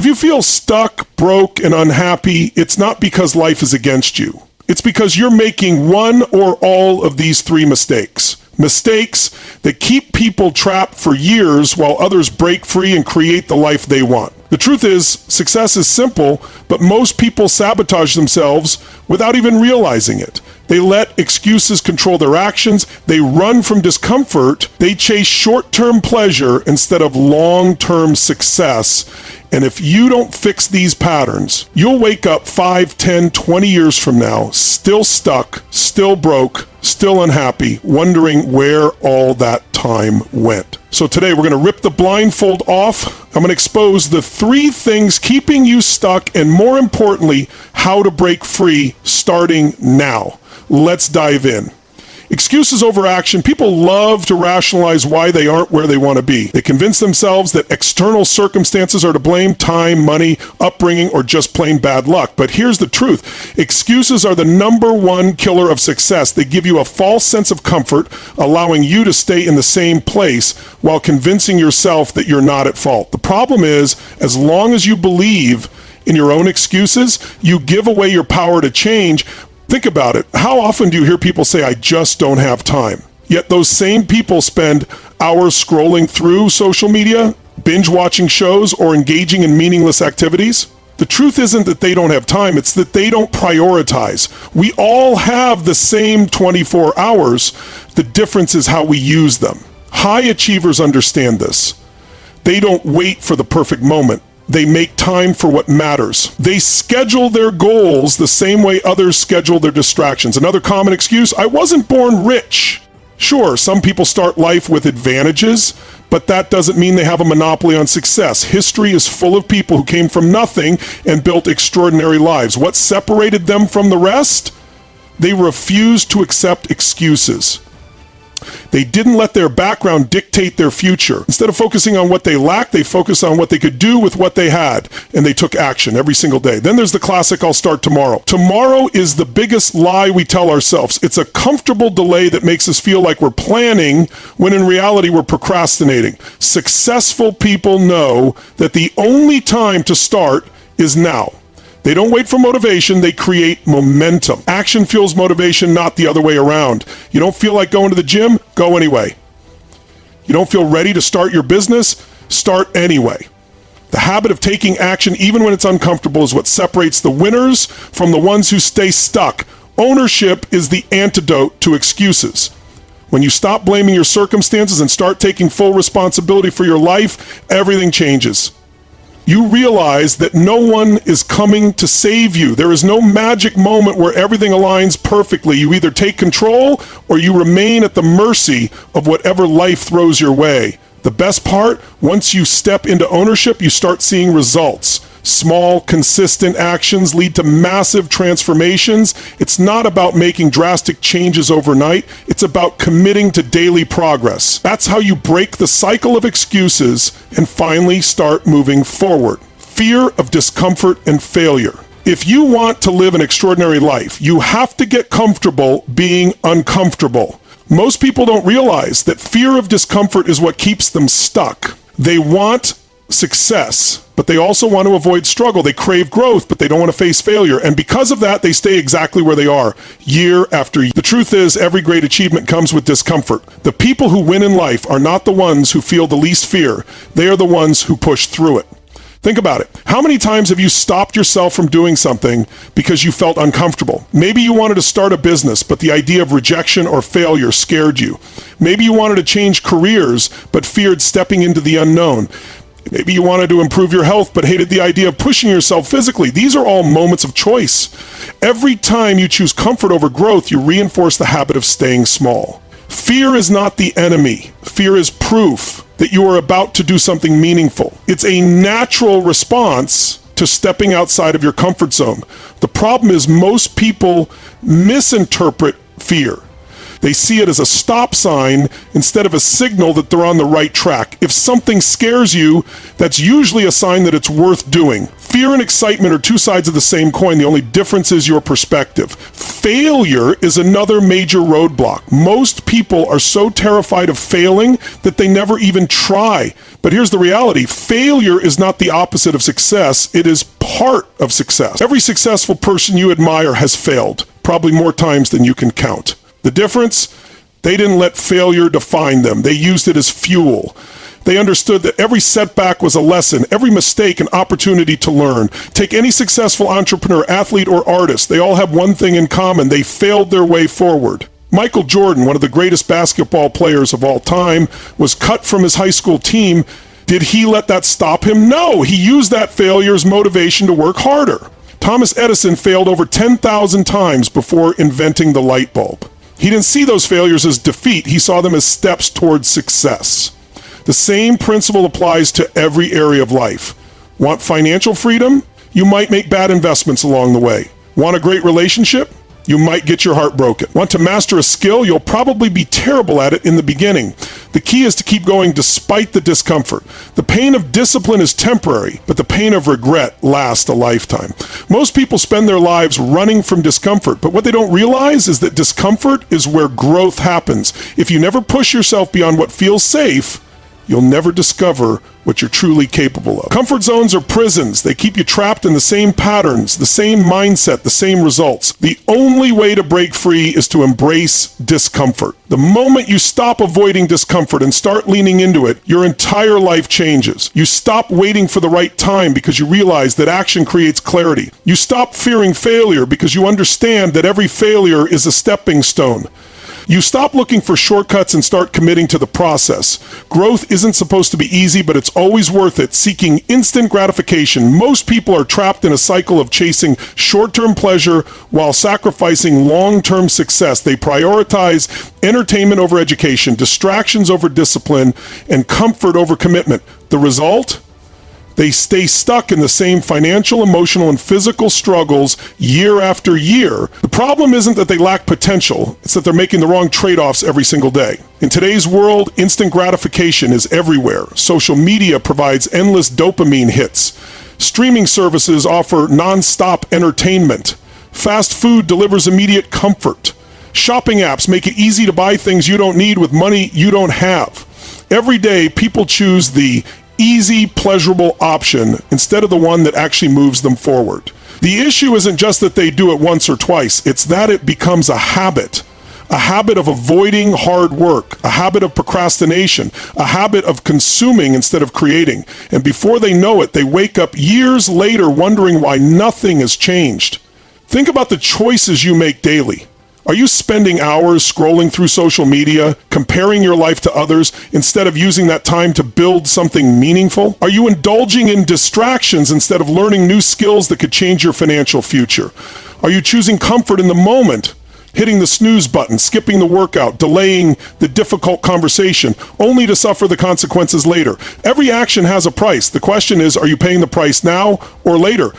If you feel stuck, broke, and unhappy, it's not because life is against you. It's because you're making one or all of these three mistakes. Mistakes that keep people trapped for years while others break free and create the life they want. The truth is, success is simple, but most people sabotage themselves without even realizing it. They let excuses control their actions. They run from discomfort. They chase short-term pleasure instead of long-term success. And if you don't fix these patterns, you'll wake up 5, 10, 20 years from now, still stuck, still broke, still unhappy, wondering where all that time went. So today we're going to rip the blindfold off. I'm going to expose the 3 things keeping you stuck, and more importantly, how to break free starting now. Let's dive in. Excuses over action. People love to rationalize why they aren't where they want to be. They convince themselves that external circumstances are to blame: time, money, upbringing, or just plain bad luck. But here's the truth. Excuses are the number one killer of success. They give you a false sense of comfort, allowing you to stay in the same place while convincing yourself that you're not at fault. The problem is, as long as you believe in your own excuses, you give away your power to change. Think about it. How often do you hear people say, "I just don't have time"? Yet those same people spend hours scrolling through social media, binge watching shows, or engaging in meaningless activities. The truth isn't that they don't have time, it's that they don't prioritize. We all have the same 24 hours. The difference is how we use them. High achievers understand this. They don't wait for the perfect moment. They make time for what matters. They schedule their goals the same way others schedule their distractions. Another common excuse: I wasn't born rich. Sure, some people start life with advantages, but that doesn't mean they have a monopoly on success. History is full of people who came from nothing and built extraordinary lives. What separated them from the rest? They refused to accept excuses. They didn't let their background dictate their future. Instead of focusing on what they lacked, they focused on what they could do with what they had, and they took action every single day. Then there's the classic, "I'll start tomorrow." Tomorrow is the biggest lie we tell ourselves. It's a comfortable delay that makes us feel like we're planning when in reality we're procrastinating. Successful people know that the only time to start is now. They don't wait for motivation, they create momentum. Action fuels motivation, not the other way around. You don't feel like going to the gym? Go anyway. You don't feel ready to start your business? Start anyway. The habit of taking action, even when it's uncomfortable, is what separates the winners from the ones who stay stuck. Ownership is the antidote to excuses. When you stop blaming your circumstances and start taking full responsibility for your life, everything changes. You realize that no one is coming to save you. There is no magic moment where everything aligns perfectly. You either take control or you remain at the mercy of whatever life throws your way. The best part, once you step into ownership, you start seeing results. Small, consistent actions lead to massive transformations. It's not about making drastic changes overnight. It's about committing to daily progress. That's how you break the cycle of excuses and finally start moving forward. Fear of discomfort and failure. If you want to live an extraordinary life, you have to get comfortable being uncomfortable. Most people don't realize that fear of discomfort is what keeps them stuck. They want success, but they also want to avoid struggle. They crave growth, but they don't want to face failure. And because of that, they stay exactly where they are year after year. The truth is, every great achievement comes with discomfort. The people who win in life are not the ones who feel the least fear. They are the ones who push through it. Think about it. How many times have you stopped yourself from doing something because you felt uncomfortable? Maybe you wanted to start a business, but the idea of rejection or failure scared you. Maybe you wanted to change careers, but feared stepping into the unknown. Maybe you wanted to improve your health, but hated the idea of pushing yourself physically. These are all moments of choice. Every time you choose comfort over growth, you reinforce the habit of staying small. Fear is not the enemy. Fear is proof that you are about to do something meaningful. It's a natural response to stepping outside of your comfort zone. The problem is most people misinterpret fear. They see it as a stop sign instead of a signal that they're on the right track. If something scares you, that's usually a sign that it's worth doing. Fear and excitement are two sides of the same coin. The only difference is your perspective. Failure is another major roadblock. Most people are so terrified of failing that they never even try. But here's the reality. Failure is not the opposite of success. It is part of success. Every successful person you admire has failed, probably more times than you can count. The difference? They didn't let failure define them. They used it as fuel. They understood that every setback was a lesson, every mistake an opportunity to learn. Take any successful entrepreneur, athlete, or artist. They all have one thing in common. They failed their way forward. Michael Jordan, one of the greatest basketball players of all time, was cut from his high school team. Did he let that stop him? No, he used that failure as motivation to work harder. Thomas Edison failed over 10,000 times before inventing the light bulb. He didn't see those failures as defeat. He saw them as steps towards success. The same principle applies to every area of life. Want financial freedom? You might make bad investments along the way. Want a great relationship? You might get your heart broken. Want to master a skill? You'll probably be terrible at it in the beginning. The key is to keep going despite the discomfort. The pain of discipline is temporary, but the pain of regret lasts a lifetime. Most people spend their lives running from discomfort, but what they don't realize is that discomfort is where growth happens. If you never push yourself beyond what feels safe, you'll never discover what you're truly capable of. Comfort zones are prisons. They keep you trapped in the same patterns, the same mindset, the same results. The only way to break free is to embrace discomfort. The moment you stop avoiding discomfort and start leaning into it, your entire life changes. You stop waiting for the right time because you realize that action creates clarity. You stop fearing failure because you understand that every failure is a stepping stone. You stop looking for shortcuts and start committing to the process. Growth isn't supposed to be easy, but it's always worth it. Seeking instant gratification. Most people are trapped in a cycle of chasing short-term pleasure while sacrificing long-term success. They prioritize entertainment over education, distractions over discipline, and comfort over commitment. The result? They stay stuck in the same financial, emotional, and physical struggles year after year. The problem isn't that they lack potential, it's that they're making the wrong trade-offs every single day. In today's world, instant gratification is everywhere. Social media provides endless dopamine hits. Streaming services offer non-stop entertainment. Fast food delivers immediate comfort. Shopping apps make it easy to buy things you don't need with money you don't have. Every day, people choose the easy, pleasurable option instead of the one that actually moves them forward. The issue isn't just that they do it once or twice, it's that it becomes a habit of avoiding hard work, a habit of procrastination, a habit of consuming instead of creating. And before they know it, they wake up years later wondering why nothing has changed. Think about the choices you make daily. Are you spending hours scrolling through social media, comparing your life to others, instead of using that time to build something meaningful? Are you indulging in distractions instead of learning new skills that could change your financial future? Are you choosing comfort in the moment, hitting the snooze button, skipping the workout, delaying the difficult conversation, only to suffer the consequences later? Every action has a price. The question is, are you paying the price now or later?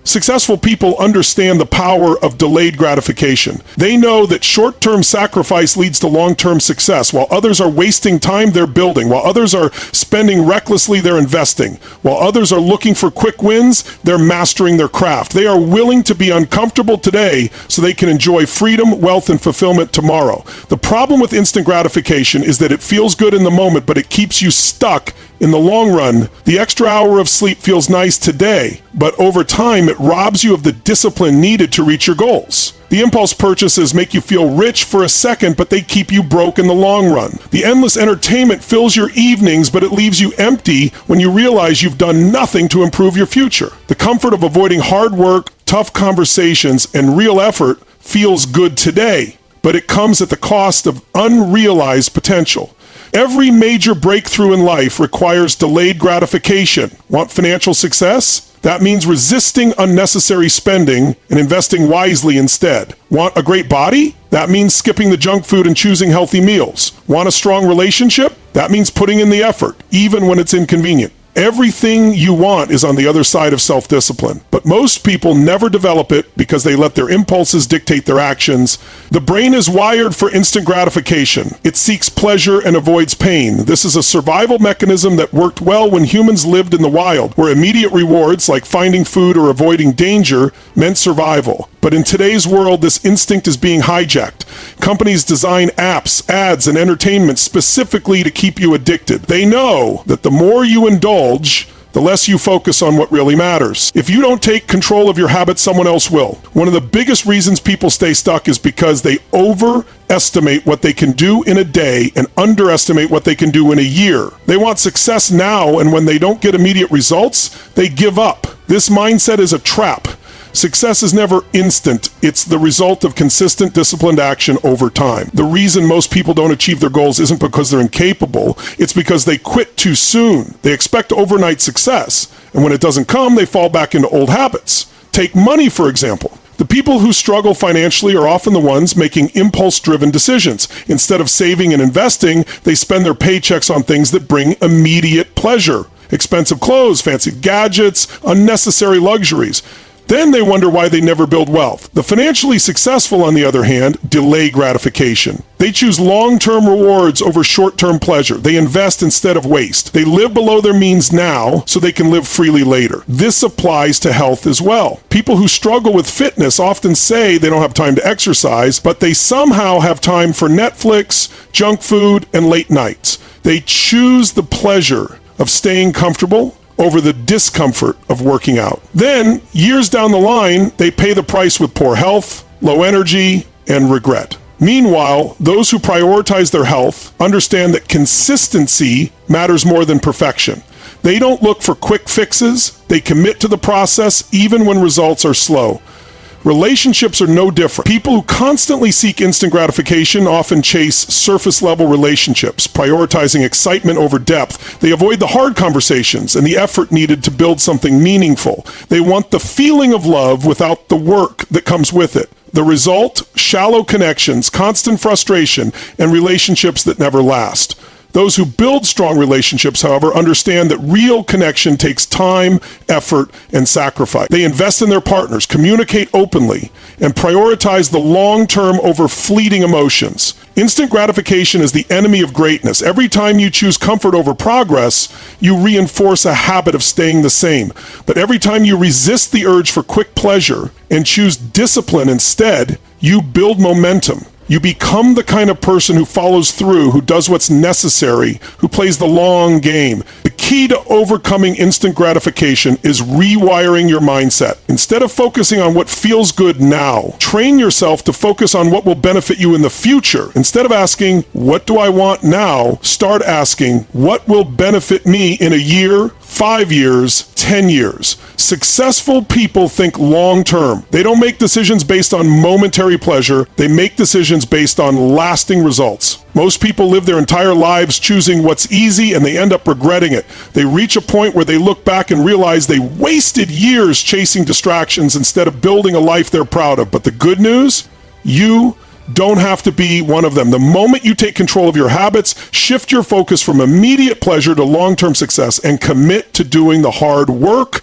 Successful people understand the power of delayed gratification. They know that short-term sacrifice leads to long-term success. While others are wasting time, they're building. While others are spending recklessly, they're investing. While others are looking for quick wins, they're mastering their craft. They are willing to be uncomfortable today so they can enjoy freedom, wealth, and fulfillment tomorrow. The problem with instant gratification is that it feels good in the moment, but it keeps you stuck in the long run. The extra hour of sleep feels nice today, but over time, it robs you of the discipline needed to reach your goals. The impulse purchases make you feel rich for a second, but they keep you broke in the long run. The endless entertainment fills your evenings, but it leaves you empty when you realize you've done nothing to improve your future. The comfort of avoiding hard work, tough conversations, and real effort feels good today, but it comes at the cost of unrealized potential. Every major breakthrough in life requires delayed gratification. Want financial success? That means resisting unnecessary spending and investing wisely instead. Want a great body? That means skipping the junk food and choosing healthy meals. Want a strong relationship? That means putting in the effort, even when it's inconvenient. Everything you want is on the other side of self-discipline. But most people never develop it because they let their impulses dictate their actions. The brain is wired for instant gratification. It seeks pleasure and avoids pain. This is a survival mechanism that worked well when humans lived in the wild, where immediate rewards like finding food or avoiding danger meant survival. But in today's world, this instinct is being hijacked. Companies design apps, ads, and entertainment specifically to keep you addicted. They know that the more you indulge, the less you focus on what really matters. If you don't take control of your habits, someone else will. One of the biggest reasons people stay stuck is because they overestimate what they can do in a day and underestimate what they can do in a year. They want success now, and when they don't get immediate results, they give up. This mindset is a trap. Success is never instant. It's the result of consistent, disciplined action over time. The reason most people don't achieve their goals isn't because they're incapable. It's because they quit too soon. They expect overnight success, and when it doesn't come, they fall back into old habits. Take money, for example. The people who struggle financially are often the ones making impulse-driven decisions. Instead of saving and investing, they spend their paychecks on things that bring immediate pleasure. Expensive clothes, fancy gadgets, unnecessary luxuries. Then they wonder why they never build wealth. The financially successful, on the other hand, delay gratification. They choose long-term rewards over short-term pleasure. They invest instead of waste. They live below their means now so they can live freely later. This applies to health as well. People who struggle with fitness often say they don't have time to exercise, but they somehow have time for Netflix, junk food, and late nights. They choose the pleasure of staying comfortable over the discomfort of working out. Then, years down the line, they pay the price with poor health, low energy, and regret. Meanwhile, those who prioritize their health understand that consistency matters more than perfection. They don't look for quick fixes. They commit to the process even when results are slow. Relationships are no different. People who constantly seek instant gratification often chase surface-level relationships, prioritizing excitement over depth. They avoid the hard conversations and the effort needed to build something meaningful. They want the feeling of love without the work that comes with it. The result? Shallow connections, constant frustration, and relationships that never last. Those who build strong relationships, however, understand that real connection takes time, effort, and sacrifice. They invest in their partners, communicate openly, and prioritize the long-term over fleeting emotions. Instant gratification is the enemy of greatness. Every time you choose comfort over progress, you reinforce a habit of staying the same. But every time you resist the urge for quick pleasure and choose discipline instead, you build momentum. You become the kind of person who follows through, who does what's necessary, who plays the long game. The key to overcoming instant gratification is rewiring your mindset. Instead of focusing on what feels good now, train yourself to focus on what will benefit you in the future. Instead of asking, what do I want now? Start asking, what will benefit me in a year, 5 years, 10 years. Successful people think long term. They don't make decisions based on momentary pleasure. They make decisions based on lasting results. Most people live their entire lives choosing what's easy and they end up regretting it. They reach a point where they look back and realize they wasted years chasing distractions instead of building a life they're proud of. But the good news, you don't have to be one of them. The moment you take control of your habits, shift your focus from immediate pleasure to long-term success, and commit to doing the hard work,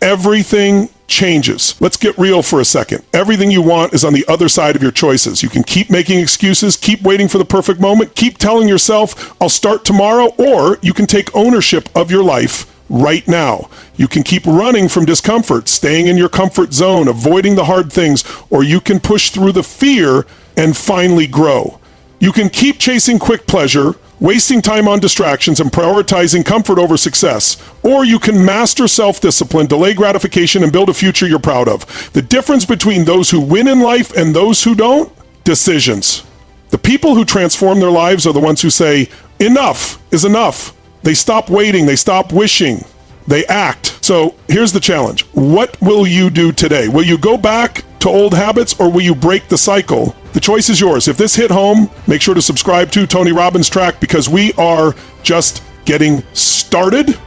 everything changes. Let's get real for a second. Everything you want is on the other side of your choices. You can keep making excuses, keep waiting for the perfect moment, keep telling yourself, I'll start tomorrow, or you can take ownership of your life right now. You can keep running from discomfort, staying in your comfort zone, avoiding the hard things, or you can push through the fear and finally grow. You can keep chasing quick pleasure, wasting time on distractions, and prioritizing comfort over success. Or you can master self-discipline, delay gratification, and build a future you're proud of. The difference between those who win in life and those who don't? Decisions. The people who transform their lives are the ones who say, enough is enough. They stop waiting, they stop wishing, they act. So here's the challenge. What will you do today? Will you go back to old habits, or will you break the cycle? The choice is yours. If this hit home, make sure to subscribe to Tony Robbins Track, because we are just getting started.